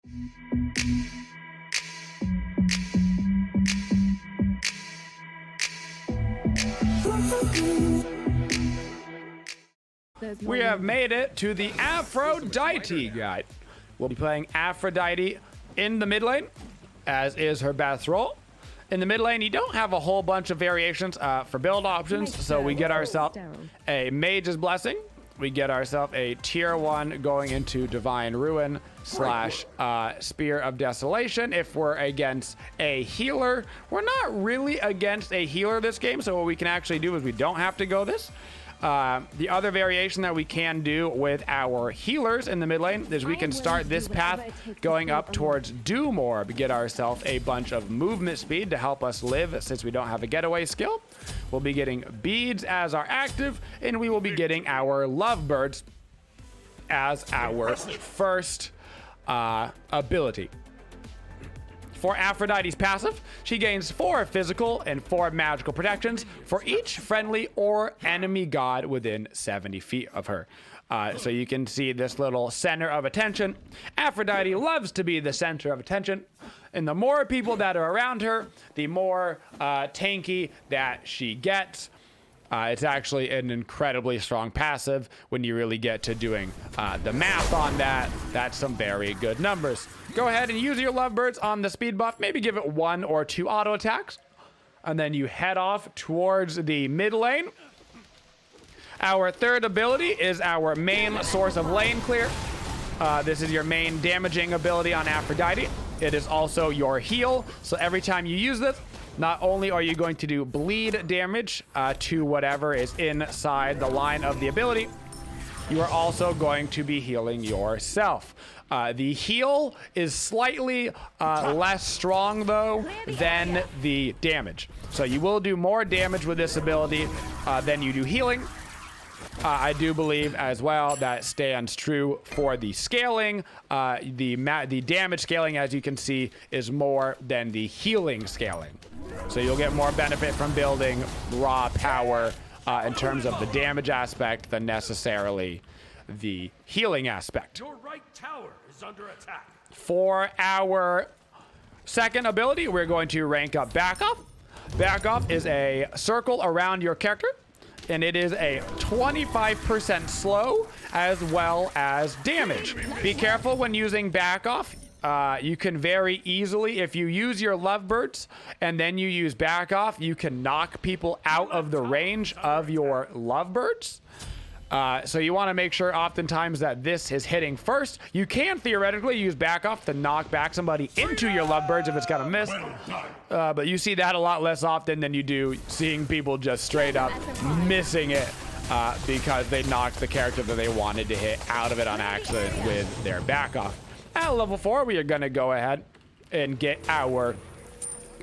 We have made it to the Aphrodite guide. We'll be playing Aphrodite in the mid lane, as is her best role. In the mid lane, you don't have a whole bunch of variations for build options, so we get ourselves a Mage's Blessing. We get ourselves a tier 1 going into Divine Ruin / Spear of Desolation. If we're against a healer, we're not really against a healer this game, so what we can actually do is we don't have to go this. The other variation that we can do with our healers in the mid lane is we can start this path going up towards Doomorb, get ourselves a bunch of movement speed to help us live since we don't have a getaway skill. We'll be getting beads as our active, and we will be getting our Lovebirds as our first ability. For Aphrodite's passive, she gains 4 physical and 4 magical protections for each friendly or enemy god within 70 feet of her. So you can see this little center of attention. Aphrodite loves to be the center of attention, and the more people that are around her, the more tanky that she gets. It's actually an incredibly strong passive when you really get to doing the math on that. That's some very good numbers. Go ahead and use your Lovebirds on the speed buff. Maybe give it 1 or 2 auto attacks. And then you head off towards the mid lane. Our third ability is our main source of lane clear. This is your main damaging ability on Aphrodite. It is also your heal. So every time you use this, not only are you going to do bleed damage to whatever is inside the line of the ability, you are also going to be healing yourself. The heal is slightly less strong, though, than the damage. So you will do more damage with this ability than you do healing. I do believe as well that stands true for the scaling. The damage scaling, as you can see, is more than the healing scaling. So you'll get more benefit from building raw power in terms of the damage aspect than necessarily the healing aspect. Your right tower is under attack. For our second ability, we're going to rank up Back Off. Back Off is a circle around your character, and it is a 25% slow as well as damage. Be careful when using Back Off. You can very easily, if you use your Lovebirds and then you use Back Off, you can knock people out of the range of your Lovebirds. So you want to make sure oftentimes that this is hitting first. You can theoretically use Back Off to knock back somebody into your Lovebirds if it's gonna miss. But you see that a lot less often than you do seeing people just straight up missing it because they knocked the character that they wanted to hit out of it on accident with their Back Off. At level 4, we are gonna go ahead and get our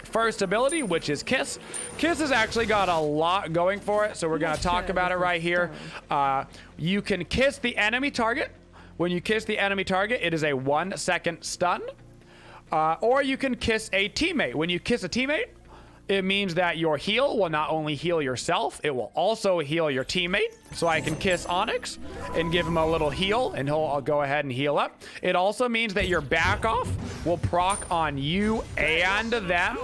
first ability, which is Kiss. Kiss has actually got a lot going for it, so we're going to talk about it right here. You can kiss the enemy target. When you kiss the enemy target, it is a 1-second stun. Or you can kiss a teammate. When you kiss a teammate, it means that your heal will not only heal yourself, it will also heal your teammate. So I can kiss Onyx and give him a little heal, and he'll go ahead and heal up. It also means that your Back Off will proc on you and them.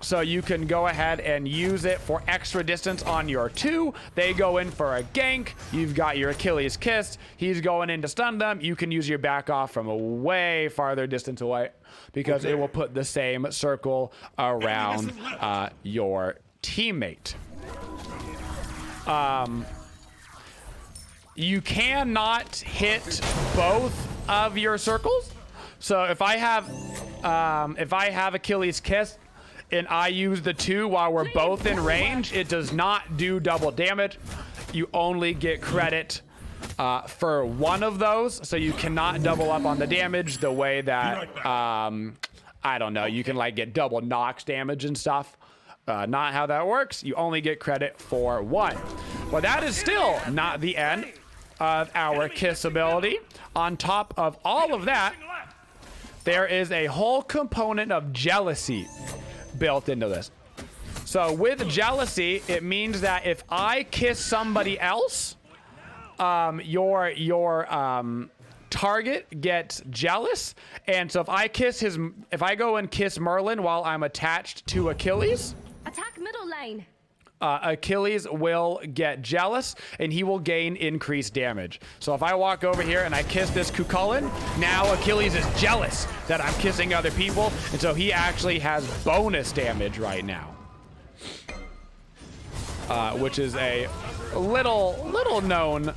So you can go ahead and use it for extra distance on your 2. They go in for a gank. You've got your Achilles Kiss. He's going in to stun them. You can use your Back Off from a way farther distance away because it will put the same circle around your teammate. You cannot hit both of your circles. So if I have Achilles Kiss and I use the 2 while we're both in range, it does not do double damage. You only get credit for one of those, so you cannot double up on the damage the way that I don't know, you can like get double knocks damage and stuff. Not how that works. You only get credit for 1. Well, that is still not the end of our Kiss ability. On top of all of that, there is a whole component of jealousy built into this. So with jealousy, it means that if I kiss somebody else, your target gets jealous, and so if I go and kiss Merlin while I'm attached to Achilles, Attack middle lane. Achilles will get jealous and he will gain increased damage. So if I walk over here and I kiss this Cucullin, now Achilles is jealous that I'm kissing other people, and so he actually has bonus damage right now, which is a little known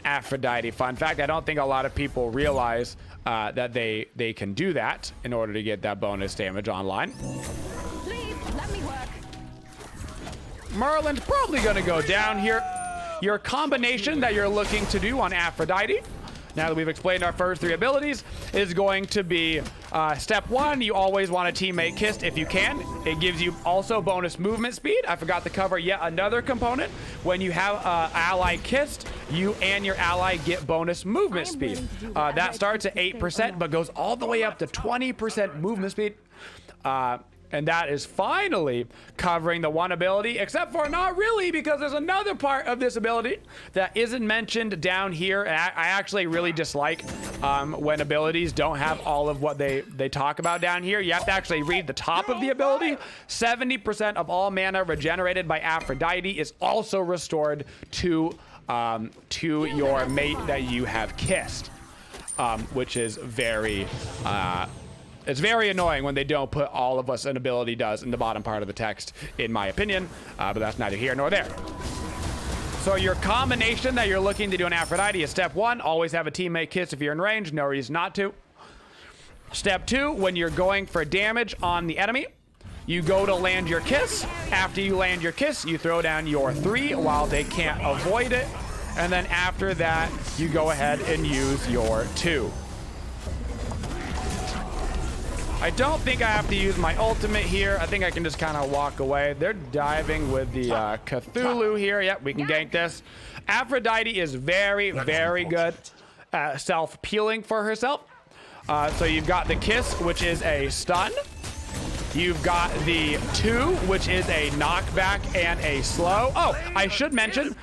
Aphrodite fun fact. I don't think a lot of people realize that they can do that in order to get that bonus damage online. Please let me work. Merlin's probably going to go down here. Your combination that you're looking to do on Aphrodite, now that we've explained our first three abilities, is going to be step one, you always want a teammate kissed if you can. It gives you also bonus movement speed. I forgot to cover yet another component. When you have ally kissed, you and your ally get bonus movement speed. That starts at 8% but goes all the way up to 20% movement speed. And that is finally covering the one ability, except for not really, because there's another part of this ability that isn't mentioned down here. And I actually really dislike when abilities don't have all of what they talk about down here. You have to actually read the top of the ability. 70% of all mana regenerated by Aphrodite is also restored to your mate that you have kissed, which is very... it's very annoying when they don't put all of what an ability does in the bottom part of the text, in my opinion, but that's neither here nor there. So your combination that you're looking to do in Aphrodite is step one, always have a teammate kiss if you're in range, no reason not to. Step two, when you're going for damage on the enemy, you go to land your kiss. After you land your kiss, you throw down your 3 while they can't avoid it. And then after that, you go ahead and use your 2. I don't think I have to use my ultimate here. I think I can just kind of walk away. They're diving with the Cthulhu here. Yep, we can gank this. Aphrodite is very, very good at self-peeling for herself. So you've got the kiss, which is a stun. You've got the 2, which is a knockback and a slow. Oh, I should mention,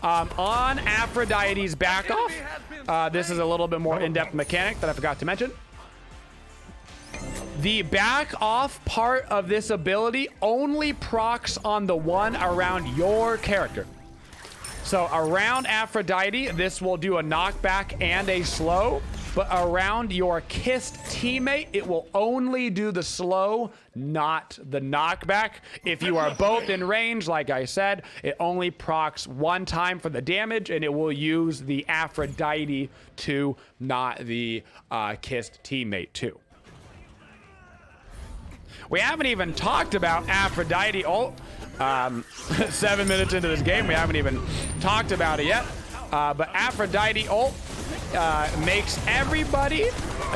on Aphrodite's back off, this is a little bit more in-depth mechanic that I forgot to mention. The back off part of this ability only procs on the one around your character. So around Aphrodite, this will do a knockback and a slow, but around your kissed teammate, it will only do the slow, not the knockback. If you are both in range, like I said, it only procs one time for the damage, and it will use the Aphrodite to, not the kissed teammate to. We haven't even talked about Aphrodite. 7 minutes into this game, we haven't even talked about it yet. But Aphrodite ult makes everybody,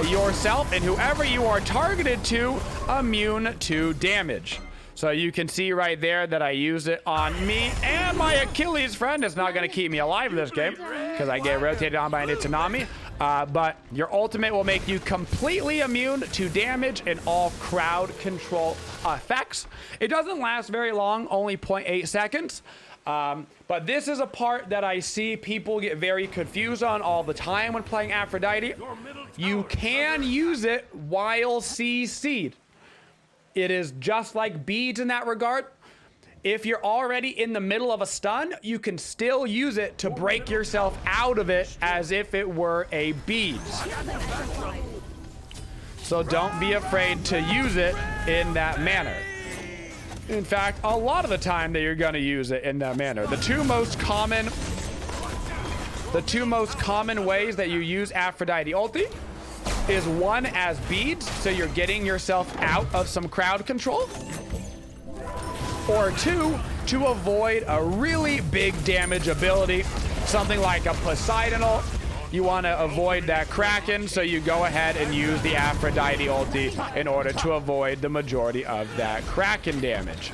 yourself, and whoever you are targeted to, immune to damage. So you can see right there that I use it on me and my Achilles friend. It's not going to keep me alive in this game because I get rotated on by an Itsunami. But your ultimate will make you completely immune to damage and all crowd control effects. It doesn't last very long, only 0.8 seconds. But this is a part that I see people get very confused on all the time when playing Aphrodite. You can use it while CC'd. It is just like beads in that regard. If you're already in the middle of a stun, you can still use it to break yourself out of it as if it were a bead. So don't be afraid to use it in that manner. In fact, a lot of the time that you're going to use it in that manner. The two most common ways that you use Aphrodite ulti is one as beads, so you're getting yourself out of some crowd control, or 2, to avoid a really big damage ability, something like a Poseidon ult. You want to avoid that Kraken, so you go ahead and use the Aphrodite ulti in order to avoid the majority of that Kraken damage.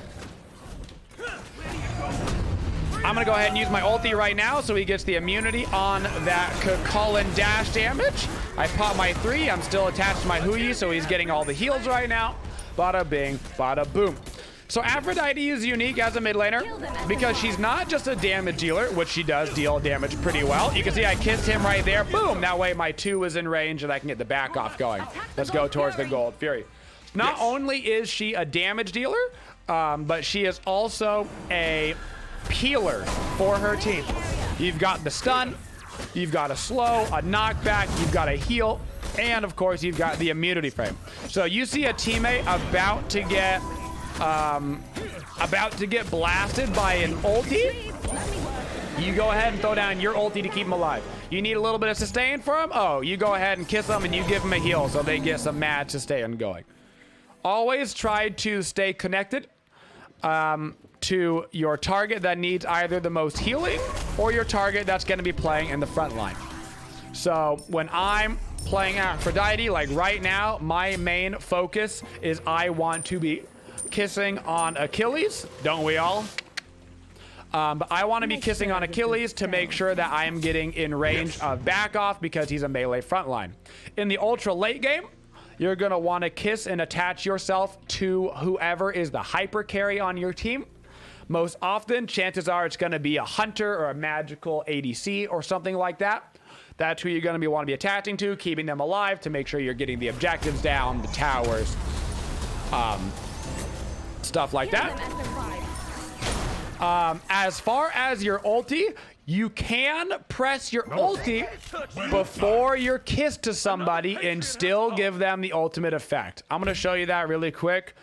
I'm going to go ahead and use my ulti right now so he gets the immunity on that Cucullin dash damage. I pop my 3. I'm still attached to my Huyi, so he's getting all the heals right now. Bada bing, bada boom. So Aphrodite is unique as a mid laner because she's not just a damage dealer, which she does deal damage pretty well. You can see I kissed him right there. Boom. That way my 2 is in range and I can get the back off going. Let's go towards the gold Fury. Not only is she a damage dealer, but she is also a healer for her team. You've got the stun, you've got a slow, a knockback, you've got a heal, and of course you've got the immunity frame. So you see a teammate about to get blasted by an ulti, you go ahead and throw down your ulti to keep him alive. You need a little bit of sustain for him? Oh, you go ahead and kiss them and you give them a heal so they get some mad sustain going. Always try to stay connected to your target that needs either the most healing or your target that's going to be playing in the front line. So when I'm playing Aphrodite, like right now, my main focus is I want to be kissing on Achilles. Don't we all? But I want to be kissing on Achilles to make sure that I am getting in range of back off because he's a melee frontline. In the ultra late game, you're going to want to kiss and attach yourself to whoever is the hyper carry on your team. Most often, chances are it's going to be a hunter or a magical ADC or something like that. That's who you're going to want to be attaching to, keeping them alive to make sure you're getting the objectives down, the towers, stuff like that. As far as your ulti, you can press your ulti before you're kissed to somebody and still give them the ultimate effect. I'm going to show you that really quick.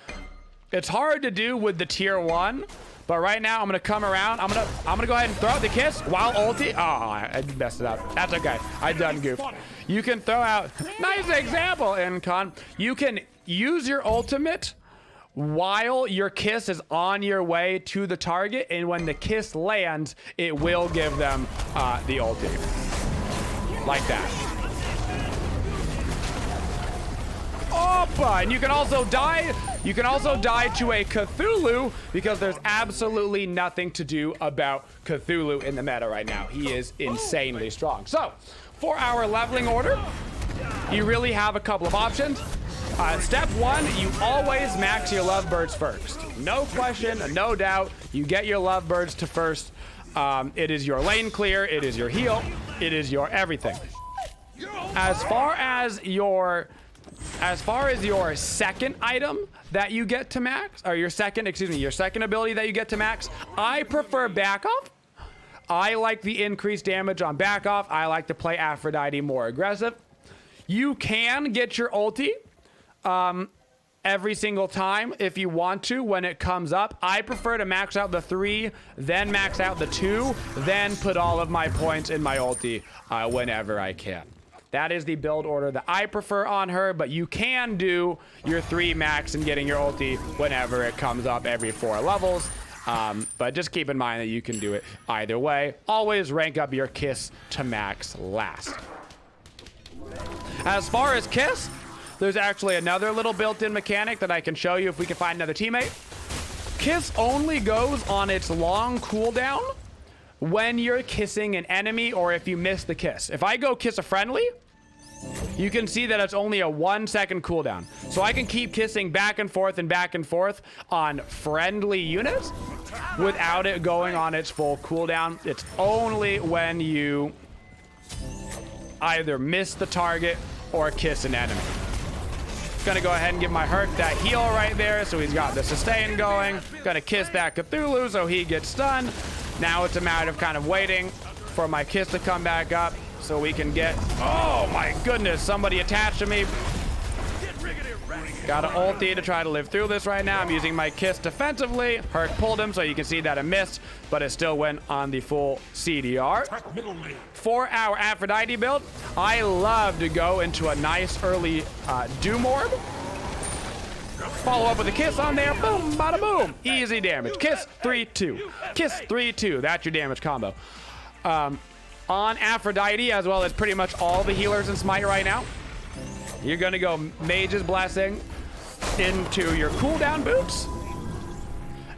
It's hard to do with the tier 1, but right now I'm going to come around. I'm going to go ahead and throw out the kiss while ulti. Oh, I messed it up. That's okay. I done goofed. You can throw out, nice example, Incon. You can use your ultimate while your kiss is on your way to the target, and when the kiss lands, it will give them the ulti. Like that. Opa! And you can also die. You can also die to a Cthulhu because there's absolutely nothing to do about Cthulhu in the meta right now. He is insanely strong. So, for our leveling order, you really have a couple of options. Step 1, you always max your Lovebirds first. No question, no doubt, you get your Lovebirds to first. It is your lane clear, it is your heal, it is your everything. As far as your second item that you get to max, or your second ability that you get to max, I prefer back off. I like the increased damage on back off. I like to play Aphrodite more aggressive. You can get your ulti every single time if you want to when it comes up. I prefer to max out the 3, then max out the 2, then put all of my points in my ulti whenever I can. That is the build order that I prefer on her, but you can do your 3 max and getting your ulti whenever it comes up every 4 levels. But just keep in mind that you can do it either way. Always rank up your kiss to max last. As far as kiss, there's actually another little built-in mechanic that I can show you if we can find another teammate. Kiss only goes on its long cooldown when you're kissing an enemy or if you miss the kiss. If I go kiss a friendly, you can see that it's only a 1-second cooldown. So I can keep kissing back and forth on friendly units without it going on its full cooldown. It's only when you either miss the target or kiss an enemy. Gonna go ahead and give my Herc that heal right there, so he's got the sustain going. Gonna kiss that Cthulhu so he gets stunned. Now it's a matter of kind of waiting for my kiss to come back up so we can get... Oh my goodness, somebody attached to me. Got an ulti to try to live through this right now. I'm using my kiss defensively. Herc pulled him, so you can see that it missed, but it still went on the full CDR. For our Aphrodite build, I love to go into a nice early Doom Orb. Follow up with a kiss on there. Boom, bada boom. Easy damage. Kiss, 3-2. Kiss, 3-2. That's your damage combo. On Aphrodite, as well as pretty much all the healers in Smite right now, you're going to go Mage's Blessing into your cooldown boots.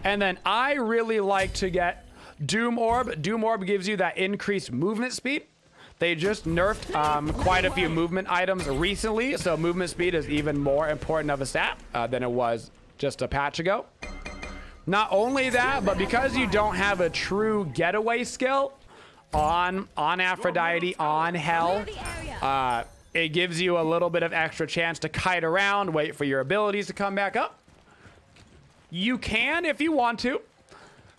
And then I really like to get Doom Orb. Doom Orb gives you that increased movement speed. They just nerfed quite a few movement items recently, so movement speed is even more important of a stat than it was just a patch ago. Not only that, but because you don't have a true getaway skill on Aphrodite, on Hell, it gives you a little bit of extra chance to kite around, wait for your abilities to come back up. You can, if you want to,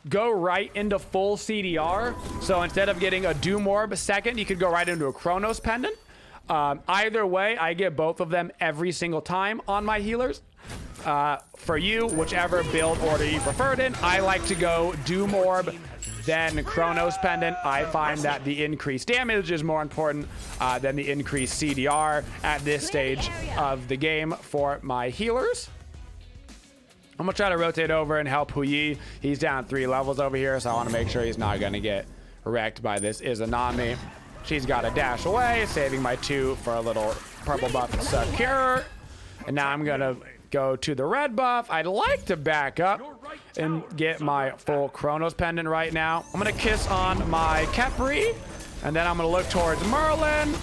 go right into full CDR. So instead of getting a Doom Orb second, you could go right into a Chronos Pendant. Either way, I get both of them every single time on my healers. For you, whichever build order you preferred in, I like to go Doom Orb, then Chronos Pendant. I find that the increased damage is more important than the increased CDR at this stage of the game for my healers. I'm gonna try to rotate over and help Woojer. He's down 3 levels over here, so I want to make sure he's not gonna get wrecked by this Izanami. She's got to dash away, saving my 2 for a little purple buff secure. And now I'm gonna go to the red buff. I'd like to back up and get my full Chronos Pendant right now. I'm gonna kiss on my Khepri, and then I'm gonna look towards Merlin.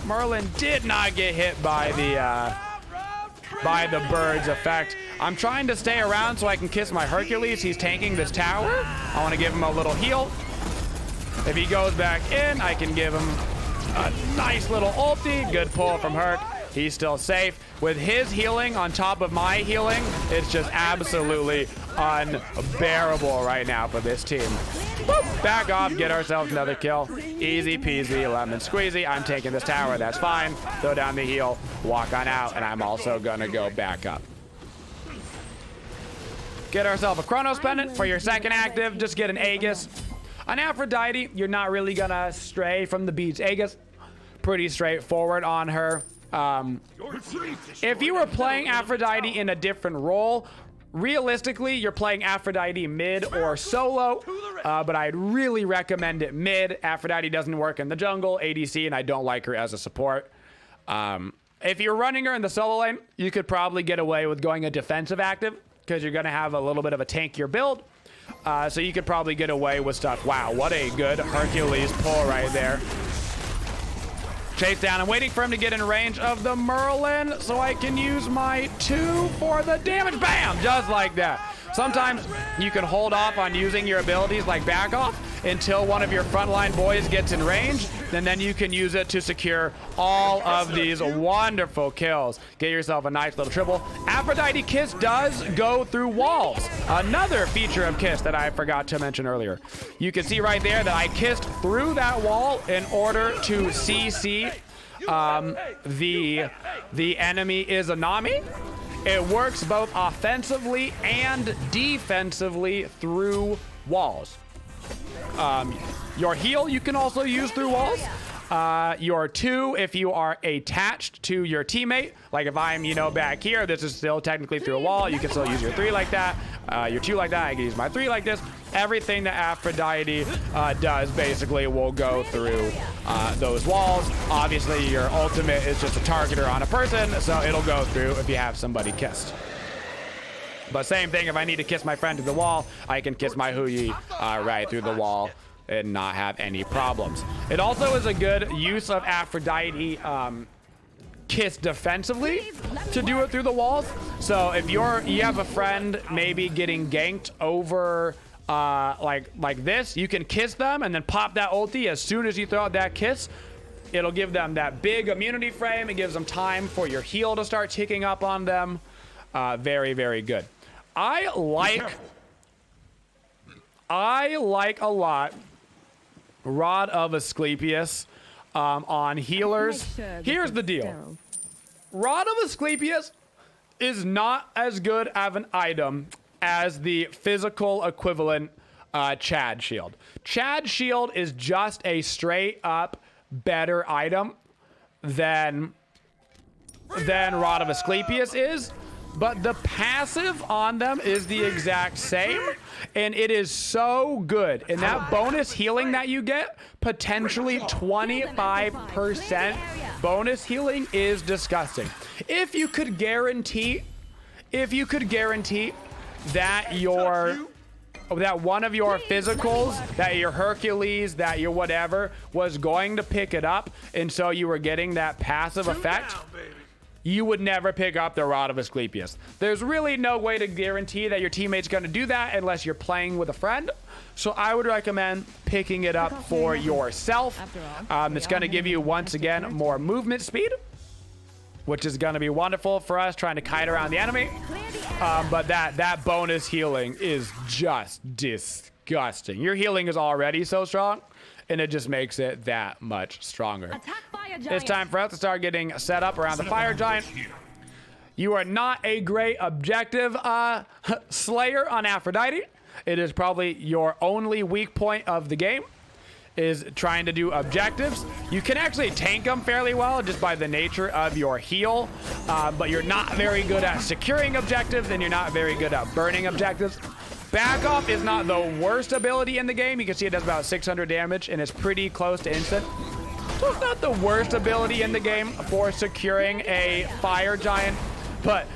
Merlin did not get hit by the bird's effect. I'm trying to stay around so I can kiss my Hercules. He's tanking this tower. I want to give him a little heal. If he goes back in, I can give him a nice little ulti. Good pull from Herc. He's still safe. With his healing on top of my healing, it's just absolutely unbearable right now for this team. Boop. Back off, get ourselves another kill. Easy peasy, lemon squeezy. I'm taking this tower, that's fine. Throw down the heal, walk on out, and I'm also gonna go back up. Get ourselves a Chronos Pendant for your second active. Just get an Aegis. On Aphrodite, you're not really gonna stray from the beats. Aegis, pretty straightforward on her. If you were playing Aphrodite in a different role, realistically, you're playing Aphrodite mid or solo, but I'd really recommend it mid. Aphrodite doesn't work in the jungle, ADC, and I don't like her as a support. If you're running her in the solo lane, you could probably get away with going a defensive active because you're going to have a little bit of a tankier build. So you could probably get away with stuff. Wow, what a good Hercules pull right there. Chase down. I'm waiting for him to get in range of the Merlin so I can use my 2 for the damage. Bam! Just like that. Sometimes you can hold off on using your abilities like back off until one of your frontline boys gets in range, and then you can use it to secure all of these wonderful kills. Get yourself a nice little triple. Aphrodite Kiss does go through walls. Another feature of Kiss that I forgot to mention earlier. You can see right there that I kissed through that wall in order to CC the enemy Izanami. It works both offensively and defensively through walls. Your heal you can also use through walls. Your 2 if you are attached to your teammate. Like if I'm, back here, this is still technically through a wall. You can still use your 3 like that. Your 2 like that. I can use my 3 like this. Everything that Aphrodite does basically will go through those walls. Obviously, your ultimate is just a targeter on a person, so it'll go through if you have somebody kissed. But same thing, if I need to kiss my friend to the wall, I can kiss my Woojer right through the wall and not have any problems. It also is a good use of Aphrodite Kiss defensively to do it through the walls. So if you have a friend maybe getting ganked over like this, you can kiss them and then pop that ulti as soon as you throw out that kiss. It'll give them that big immunity frame. It gives them time for your heal to start ticking up on them. Very, very good. I like a lot Rod of Asclepius on healers. Here's the deal. Rod of Asclepius is not as good of an item as the physical equivalent Chad Shield. Chad Shield is just a straight up better item than Rod of Asclepius is, but the passive on them is the exact same, and it is so good. And that bonus healing that you get, potentially 25% bonus healing, is disgusting. If you could guarantee that one of your physicals, that your Hercules, that your whatever was going to pick it up, and so you were getting that passive effect, you would never pick up the Rod of Asclepius. There's really no way to guarantee that your teammate's going to do that unless you're playing with a friend. So I would recommend picking it up for yourself. It's going to give you, once again, more movement speed, which is going to be wonderful for us trying to kite around the enemy. But that bonus healing is just disgusting. Your healing is already so strong, and it just makes it that much stronger. It's time for us to start getting set up around the fire giant. You are not a great objective slayer on Aphrodite. It is probably your only weak point of the game, is trying to do objectives. You can actually tank them fairly well just by the nature of your heal, but you're not very good at securing objectives, and you're not very good at burning objectives. Back off is not the worst ability in the game. You can see it does about 600 damage, and it's pretty close to instant. So it's not the worst ability in the game for securing a fire giant, but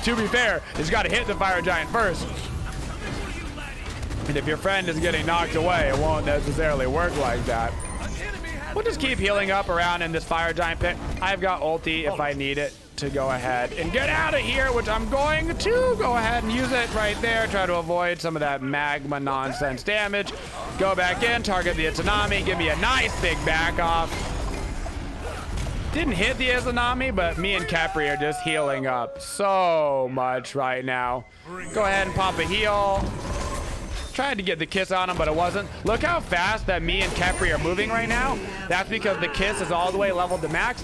to be fair, it's got to hit the fire giant first. And if your friend is getting knocked away, it won't necessarily work like that. We'll just keep healing up around in this fire giant pit. I've got ulti if I need it to go ahead and get out of here, which I'm going to go ahead and use it right there. Try to avoid some of that magma nonsense damage. Go back in, target the Tsunami, give me a nice big back off. Didn't hit the Izanami, but me and Capri are just healing up so much right now. Go ahead and pop a heal. Tried to get the kiss on him, but it wasn't. Look how fast that me and Capri are moving right now. That's because the kiss is all the way leveled to max,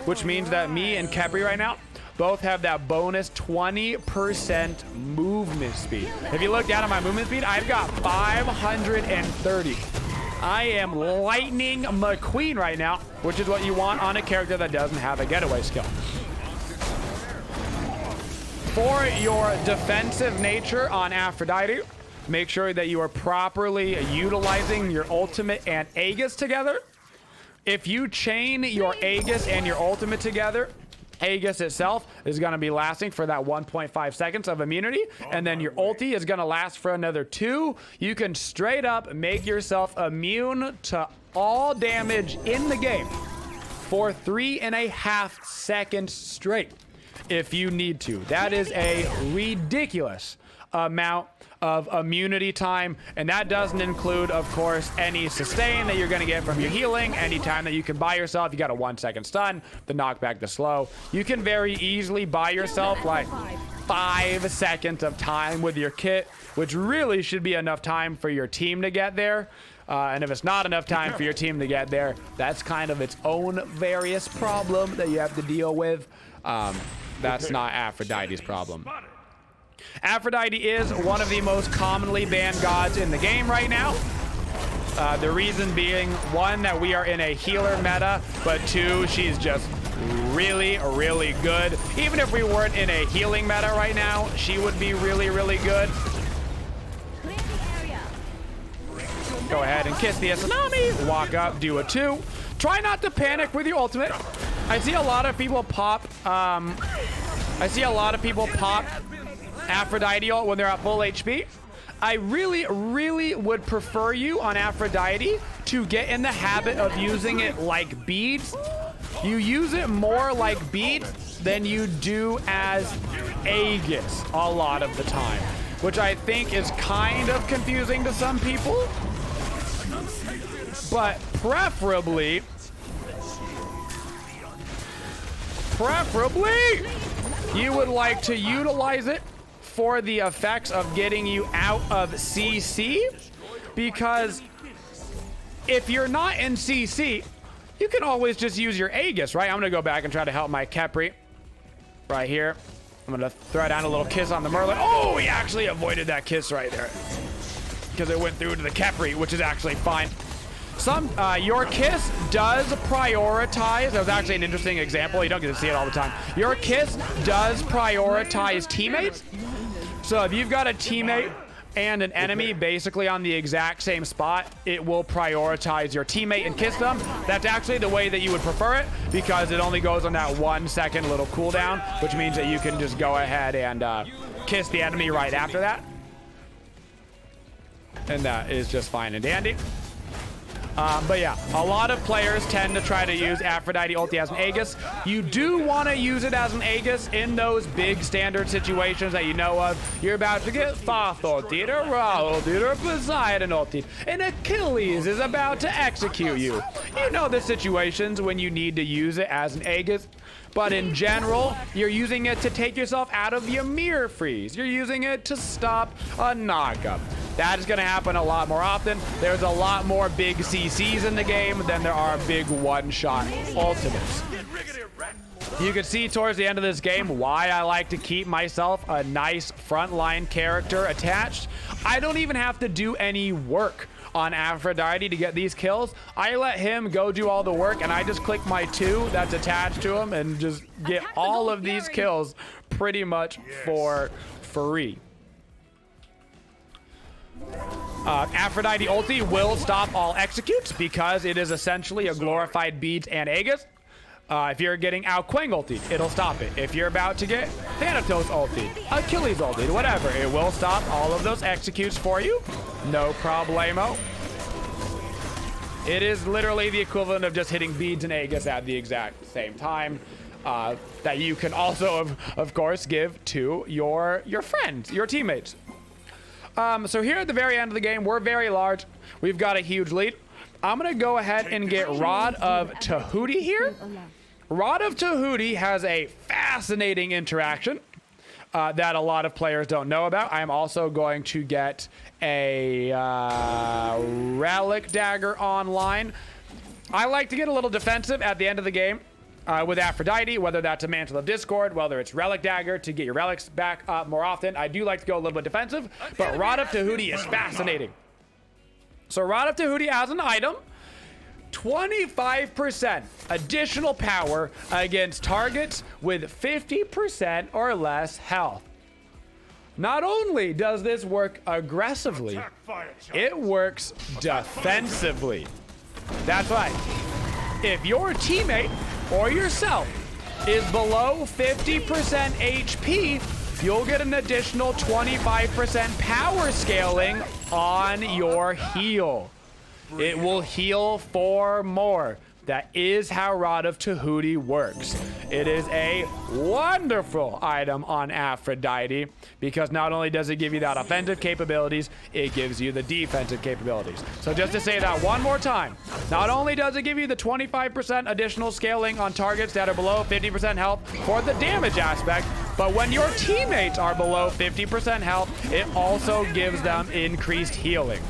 which means that me and Capri right now both have that bonus 20% movement speed. If you look down at my movement speed, I've got 530. I am Lightning McQueen right now, which is what you want on a character that doesn't have a getaway skill. For your defensive nature on Aphrodite, make sure that you are properly utilizing your ultimate and Aegis together. If you chain your Aegis and your ultimate together, Aegis itself is going to be lasting for that 1.5 seconds of immunity, and then your ulti is going to last for another 2. You can straight up make yourself immune to all damage in the game for 3.5 seconds straight if you need to. That is a ridiculous amount of immunity time, and that doesn't include, of course, any sustain that you're going to get from your healing. Any time that you can buy yourself, you got a 1 second stun, the knockback, the slow. You can very easily buy yourself like 5 seconds of time with your kit, which really should be enough time for your team to get there. And if it's not enough time for your team to get there, that's kind of its own various problem that you have to deal with. That's not Aphrodite's problem. Aphrodite is one of the most commonly banned gods in the game right now. The reason being, 1, that we are in a healer meta, but 2, she's just really, really good. Even if we weren't in a healing meta right now, she would be really, really good. Go ahead and kiss the Tsunami. Walk up, do a 2. Try not to panic with your ultimate. I see a lot of people pop. Aphrodite ult when they're at full HP. I really, really would prefer you on Aphrodite to get in the habit of using it like beads. You use it more like beads than you do as Aegis a lot of the time, which I think is kind of confusing to some people. But preferably, you would like to utilize it for the effects of getting you out of CC, because if you're not in CC, you can always just use your Aegis, right? I'm gonna go back and try to help my Capri right here. I'm gonna throw down a little kiss on the Merlin. Oh, he actually avoided that kiss right there because it went through to the Capri, which is actually fine. Your kiss does prioritize. That was actually an interesting example. You don't get to see it all the time. Your kiss does prioritize teammates. So if you've got a teammate and an enemy basically on the exact same spot, it will prioritize your teammate and kiss them. That's actually the way that you would prefer it, because it only goes on that 1 second little cooldown, which means that you can just go ahead and kiss the enemy right after that. And that is just fine and dandy. But yeah, a lot of players tend to try to use Aphrodite ulti as an Aegis. You do want to use it as an Aegis in those big standard situations that you know of. You're about to get Thoth ulti, or Ra ulti, or Poseidon ulti, and Achilles is about to execute you. You know the situations when you need to use it as an Aegis. But in general, you're using it to take yourself out of your mirror freeze. You're using it to stop a knockup. That is going to happen a lot more often. There's a lot more big CCs in the game than there are big one-shot ultimates. You can see towards the end of this game why I like to keep myself a nice frontline character attached. I don't even have to do any work on Aphrodite to get these kills. I let him go do all the work, and I just click my 2 that's attached to him and just get all of these kills pretty much for free. Aphrodite ulti will stop all executes because it is essentially a glorified beads and Aegis. If you're getting Ao Kuang ulti, it'll stop it. If you're about to get Thanatos ulti, Achilles ulti, whatever, it will stop all of those executes for you. No problemo. It is literally the equivalent of just hitting beads and Aegis at the exact same time. That you can also, of course, give to your friends, your teammates. So here at the very end of the game, we're very large. We've got a huge lead. I'm going to go ahead and get Rod of Tahuti here. Rod of Tahuti has a fascinating interaction that a lot of players don't know about. I'm also going to get a Relic Dagger online. I like to get a little defensive at the end of the game with Aphrodite, whether that's a Mantle of Discord, whether it's Relic Dagger to get your relics back up more often. I do like to go a little bit defensive, but Rod of Tahuti is fascinating. So Rod of Tahuti as an item, 25% additional power against targets with 50% or less health. Not only does this work aggressively, it works defensively. That's right. If your teammate or yourself is below 50% HP, you'll get an additional 25% power scaling on your heal. It will heal 4 more. That is how Rod of Tahuti works. It is a wonderful item on Aphrodite because not only does it give you that offensive capabilities, it gives you the defensive capabilities. So just to say that one more time, not only does it give you the 25% additional scaling on targets that are below 50% health for the damage aspect, but when your teammates are below 50% health, it also gives them increased healing.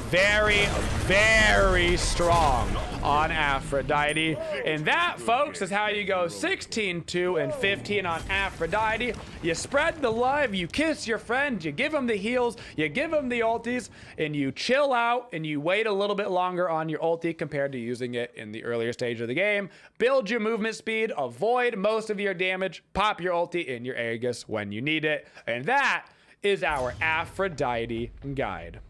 Very, very strong on Aphrodite. And that, folks, is how you go 16, 2, and 15 on Aphrodite. You spread the love, you kiss your friends, you give them the heals, you give them the ultis, and you chill out and you wait a little bit longer on your ulti compared to using it in the earlier stage of the game. Build your movement speed, avoid most of your damage, pop your ulti in your Aegis when you need it. And that is our Aphrodite guide.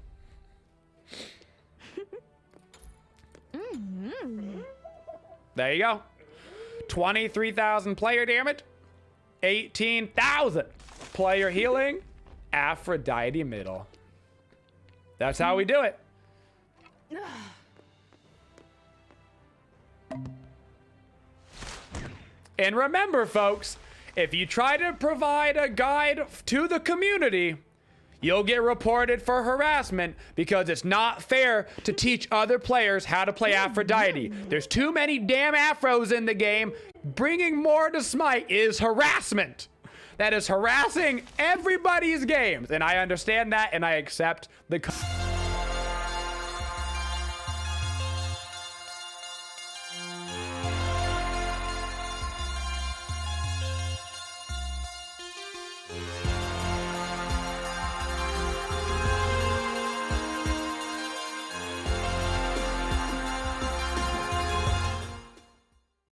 There you go. 23,000 player damage, 18,000 player healing, Aphrodite middle. That's how we do it. And remember, folks, if you try to provide a guide to the community, you'll get reported for harassment because it's not fair to teach other players how to play Aphrodite. There's too many damn APHROs in the game. Bringing more to Smite is harassment. That is harassing everybody's games. And I understand that and I accept the...